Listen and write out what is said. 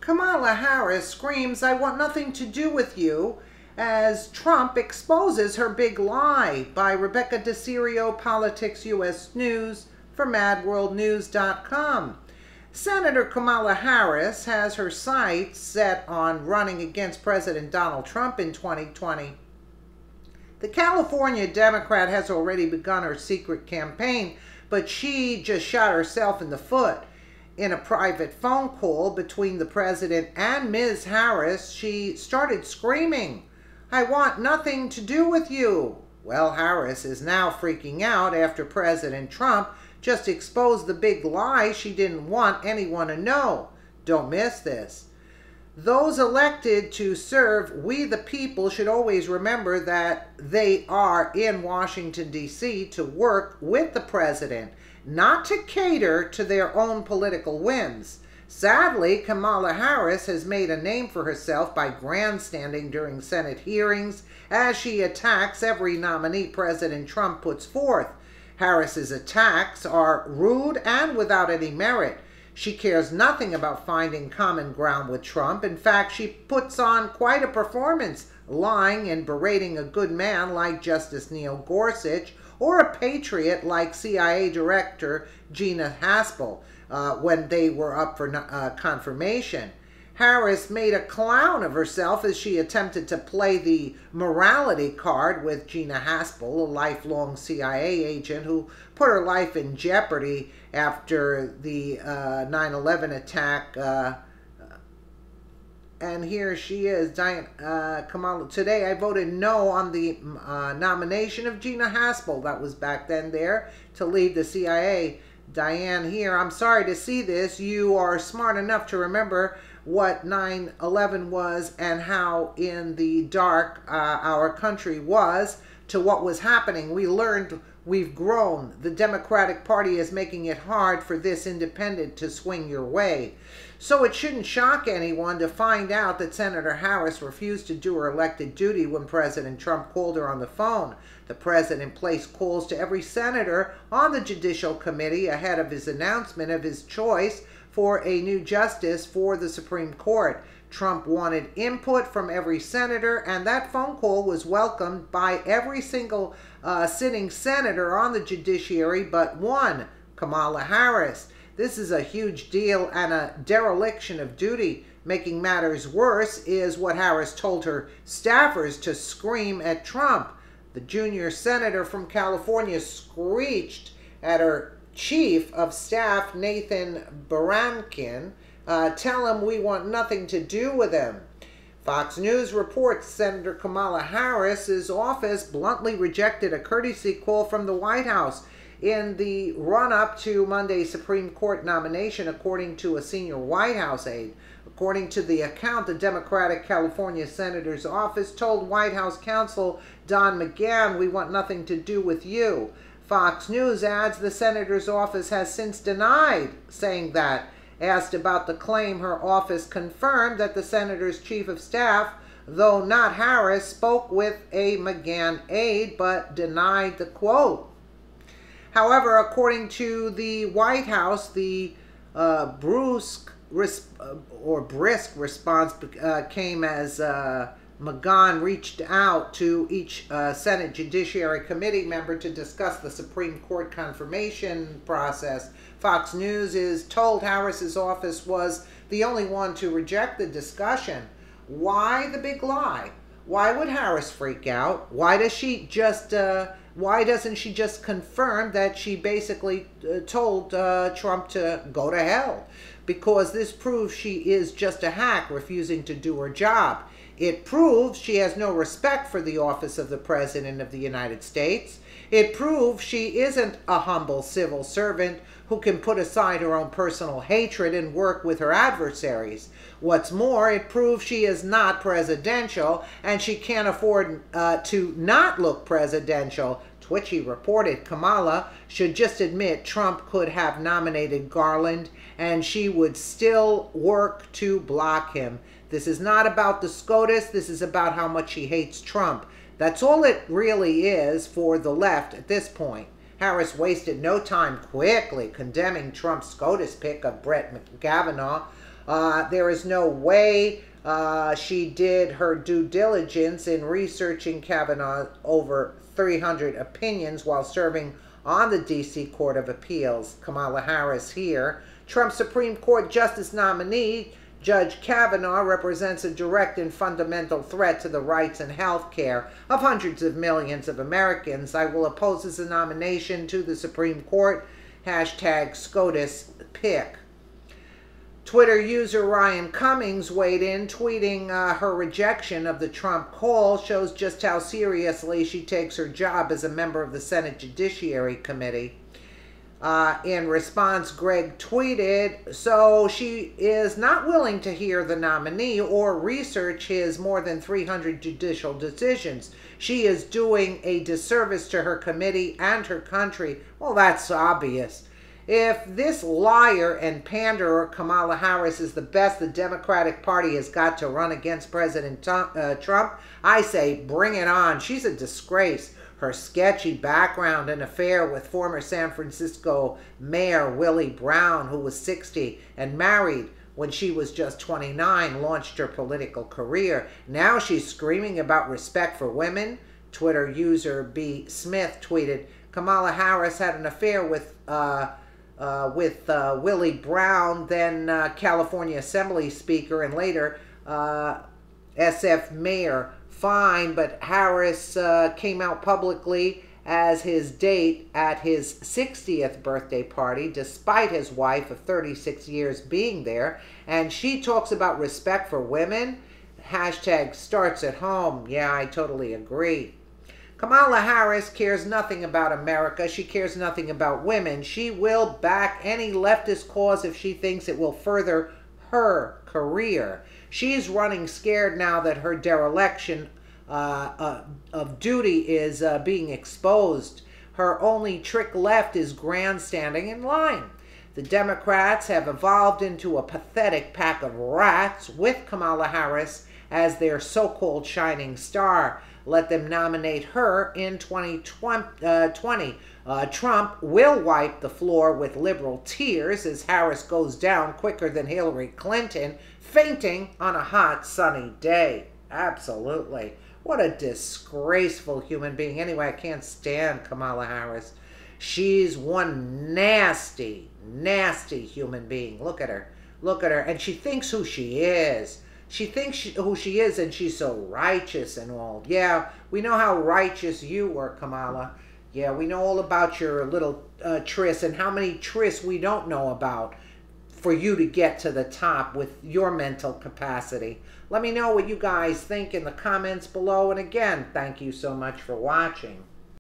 Kamala Harris screams, "I want nothing to do with you," as Trump exposes her big lie, by Rebecca DeCirio, Politics US News for MadWorldNews.com. Senator Kamala Harris has her sights set on running against President Donald Trump in 2020. The California Democrat has already begun her secret campaign, but she just shot herself in the foot. In a private phone call between the president and Ms. Harris, she started screaming, "I want nothing to do with you." Well, Harris is now freaking out after President Trump just exposed the big lie she didn't want anyone to know. Don't miss this. Those elected to serve we the people should always remember that they are in Washington, D.C. to work with the president, not to cater to their own political whims. Sadly, Kamala Harris has made a name for herself by grandstanding during Senate hearings as she attacks every nominee President Trump puts forth. Harris's attacks are rude and without any merit. She cares nothing about finding common ground with Trump. In fact, she puts on quite a performance, lying and berating a good man like Justice Neil Gorsuch or a patriot like CIA Director Gina Haspel when they were up for confirmation. Harris made a clown of herself as she attempted to play the morality card with Gina Haspel, a lifelong CIA agent who put her life in jeopardy after the 9/11 attack. And here she is, Kamala. Today I voted no on the nomination of Gina Haspel, that was back then there, to lead the CIA. Diane here, "I'm sorry to see this. You are smart enough to remember what 9/11 was and how in the dark our country was to what was happening. We learned, we've grown. The Democratic Party is making it hard for this independent to swing your way." So it shouldn't shock anyone to find out that Senator Harris refused to do her elected duty when President Trump called her on the phone. The president placed calls to every senator on the Judicial Committee ahead of his announcement of his choice for a new justice for the Supreme Court. Trump wanted input from every senator, and that phone call was welcomed by every single sitting senator on the judiciary but one, Kamala Harris. This is a huge deal and a dereliction of duty. Making matters worse is what Harris told her staffers to scream at Trump. The junior senator from California screeched at her chief of staff, Nathan Barankin, "Tell him we want nothing to do with him." Fox News reports Senator Kamala Harris's office bluntly rejected a courtesy call from the White House in the run-up to Monday's Supreme Court nomination, according to a senior White House aide. According to the account, the Democratic California senator's office told White House counsel Don McGahn, "We want nothing to do with you." Fox News adds the senator's office has since denied saying that. Asked about the claim, her office confirmed that the senator's chief of staff, though not Harris, spoke with a McGahn aide but denied the quote. However, according to the White House, the brisk response came as McGahn reached out to each Senate Judiciary Committee member to discuss the Supreme Court confirmation process. Fox News is told Harris's office was the only one to reject the discussion. Why the big lie? Why would Harris freak out? Why doesn't she just confirm that she basically told Trump to go to hell? Because this proves she is just a hack refusing to do her job. It proves she has no respect for the office of the President of the United States. It proves she isn't a humble civil servant who can put aside her own personal hatred and work with her adversaries. What's more, it proves she is not presidential, and she can't afford to not look presidential. Twitchy reported Kamala should just admit Trump could have nominated Garland, and she would still work to block him. This is not about the SCOTUS. This is about how much she hates Trump. That's all it really is for the left at this point. Harris wasted no time quickly condemning Trump's SCOTUS pick of Brett Kavanaugh, There is no way she did her due diligence in researching Kavanaugh's over 300 opinions while serving on the D.C. Court of Appeals. Kamala Harris here. Trump's Supreme Court Justice nominee, Judge Kavanaugh, represents a direct and fundamental threat to the rights and health care of hundreds of millions of Americans. I will oppose his nomination to the Supreme Court. Hashtag SCOTUS pick. Twitter user Ryan Cummings weighed in, tweeting her rejection of the Trump call shows just how seriously she takes her job as a member of the Senate Judiciary Committee. In response, Greg tweeted, so she is not willing to hear the nominee or research his more than 300 judicial decisions. She is doing a disservice to her committee and her country. Well, that's obvious. If this liar and panderer Kamala Harris is the best the Democratic Party has got to run against President Trump, I say bring it on. She's a disgrace. Her sketchy background and affair with former San Francisco Mayor Willie Brown, who was 60 and married when she was just 29, launched her political career. Now she's screaming about respect for women. Twitter user B. Smith tweeted, Kamala Harris had an affair with Willie Brown, then California Assembly Speaker and later SF Mayor. Fine, but Harris came out publicly as his date at his 60th birthday party, despite his wife of 36 years being there. And she talks about respect for women. Hashtag starts at home. Yeah, I totally agree. Kamala Harris cares nothing about America. She cares nothing about women. She will back any leftist cause if she thinks it will further her career. She's running scared now that her dereliction of duty is being exposed. Her only trick left is grandstanding and lying. The Democrats have evolved into a pathetic pack of rats with Kamala Harris as their so-called shining star. Let them nominate her in 2020. Trump will wipe the floor with liberal tears as Harris goes down quicker than Hillary Clinton, fainting on a hot, sunny day. Absolutely. What a disgraceful human being. Anyway, I can't stand Kamala Harris. She's one nasty, nasty human being. Look at her. Look at her. And she thinks who she is. She thinks who she is, and she's so righteous and all. Yeah, we know how righteous you were, Kamala. Yeah, we know all about your little trysts and how many trysts we don't know about for you to get to the top with your mental capacity. Let me know what you guys think in the comments below. And again, thank you so much for watching.